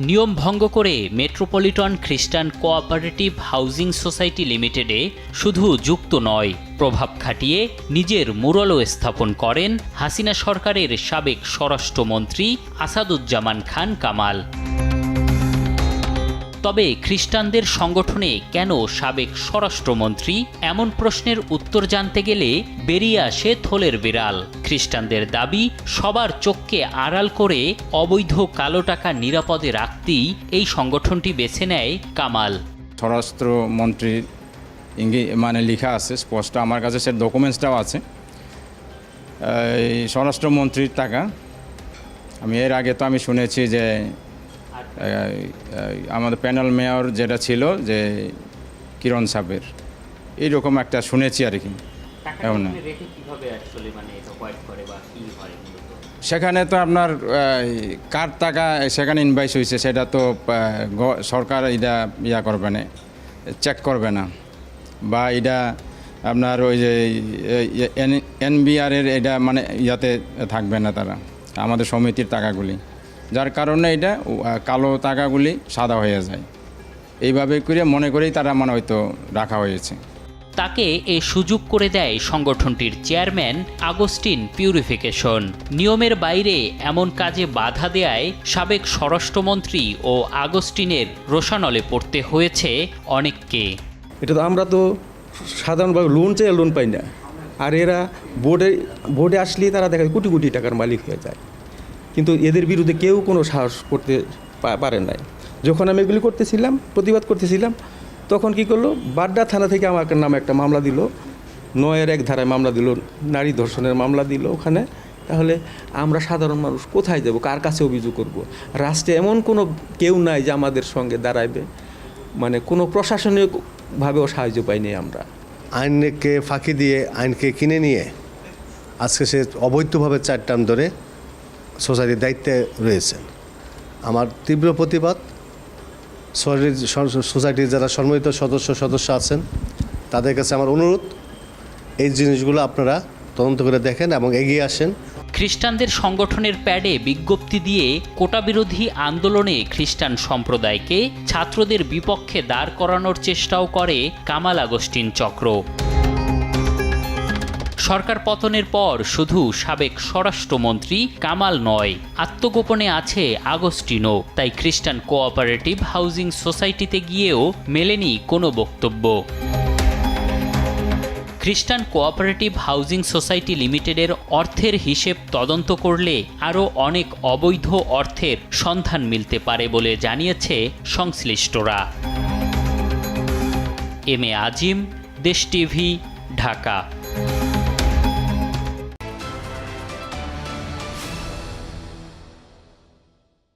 নিয়ম ভঙ্গ করে মেট্রোপলিটন খ্রিস্টান কোঅপারেটিভ হাউজিং সোসাইটি লিমিটেডে শুধু যুক্ত নয়, প্রভাব খাটিয়ে নিজের মুরলও স্থাপন করেন হাসিনা সরকারের সাবেক স্বরাষ্ট্রমন্ত্রী আসাদুজ্জামান খান কামাল। তবে খ্রিস্টানদের সংগঠনে কেন সাবেক স্বরাষ্ট্রমন্ত্রী, এমন প্রশ্নের উত্তর জানতে গেলে বেরিয়ে আসে থলের বিড়াল। খ্রিস্টানদের দাবি, সবার চোখকে আড়াল করে অবৈধ কালো টাকা নিরাপদে রাখতেই এই সংগঠনটি বেছে নেয় কামাল। স্বরাষ্ট্রমন্ত্রীর মানে লেখা আছে স্পষ্ট, আমার কাছে সে ডকুমেন্টসটাও আছে। এই স্বরাষ্ট্রমন্ত্রীর টাকা আমি এর আগে তো আমি শুনেছি যে আমাদের প্যানেল মেয়র যেটা ছিল যে কিরণ সাহেবের, এইরকম একটা শুনেছি আর কি। সেখানে তো আপনার কার টাকা সেখানে ইনভাইস হয়েছে সেটা তো সরকার এটা করবে না, চেক করবে না, বা এটা আপনার ওই যে এনবিআরের এটা মানে ইয়াতে থাকবে না তারা, আমাদের সমিতির টাকাগুলি, যার কারণে এটা কালো টাকাগুলি সাদা হয়ে যায়। এইভাবে করে মনে করেই তারা মানে হয়তো রাখা হয়েছে। তাকে এ সুযোগ করে দেয় সংগঠনটির চেয়ারম্যান আগস্টিন পিউরিফিকেশন। নিয়মের বাইরে এমন কাজে বাধা দেয়ায় সাবেক স্বরাষ্ট্রমন্ত্রী ও আগস্টিনের রোষানলে পড়তে হয়েছে অনেককে। এটা তো আমরা তো সাধারণভাবে লোন চেয়ে লোন পাই না, আর এরা বোর্ডে আসলেই তারা দেখা যায় কোটি কোটি টাকার মালিক হয়ে যায়, কিন্তু এদের বিরুদ্ধে কেউ কোনো সাহস করতে পারে নাই। যখন আমি এগুলি করতেছিলাম, প্রতিবাদ করতেছিলাম, তখন কি করলো, বাড্ডা থানা থেকে আমার নামে একটা মামলা দিল, 9-1 ধারায় মামলা দিল, নারী ধর্ষণের মামলা দিল ওখানে। তাহলে আমরা সাধারণ মানুষ কোথায় যাব, কার কাছে অভিযোগ করব? রাষ্ট্রে এমন কোনো কেউ নাই যে আমাদের সঙ্গে দাঁড়াইবে, মানে কোনো প্রশাসনিকভাবেও সাহায্য পাইনি আমরা। আইনকে ফাঁকি দিয়ে, আইনকে কিনে নিয়ে আজকে সে অবৈধভাবে 4 টার্ম ধরে সোসাইটির দায়িত্বে রয়েছেন। আমার তীব্র প্রতিবাদ। সোসাইটির যারা সম্মানিত সদস্য আছেন তাদের কাছে আমার অনুরোধ, এই জিনিসগুলো আপনারা তদন্ত করে দেখেন এবং এগিয়ে আসেন। খ্রিস্টানদের সংগঠনের প্যাডে বিজ্ঞপ্তি দিয়ে কোটা বিরোধী আন্দোলনে খ্রিস্টান সম্প্রদায়কে ছাত্রদের বিপক্ষে দাঁড় করানোর চেষ্টাও করে কামাল আগস্টিন চক্র। সরকার পতনের পর শুধু সাবেক স্বরাষ্ট্রমন্ত্রী কামাল নয়, আত্মগোপনে আছে আগস্টিনও। তাই খ্রিস্টান কোঅপারেটিভ হাউজিং সোসাইটিতে গিয়েও মেলেনি কোনো বক্তব্য। খ্রিস্টান কোঅপারেটিভ হাউজিং সোসাইটি লিমিটেডের অর্থের হিসেব তদন্ত করলে আরও অনেক অবৈধ অর্থের সন্ধান মিলতে পারে বলে জানিয়েছে সংশ্লিষ্টরা। এম এ আজিম, দেশ টিভি, ঢাকা।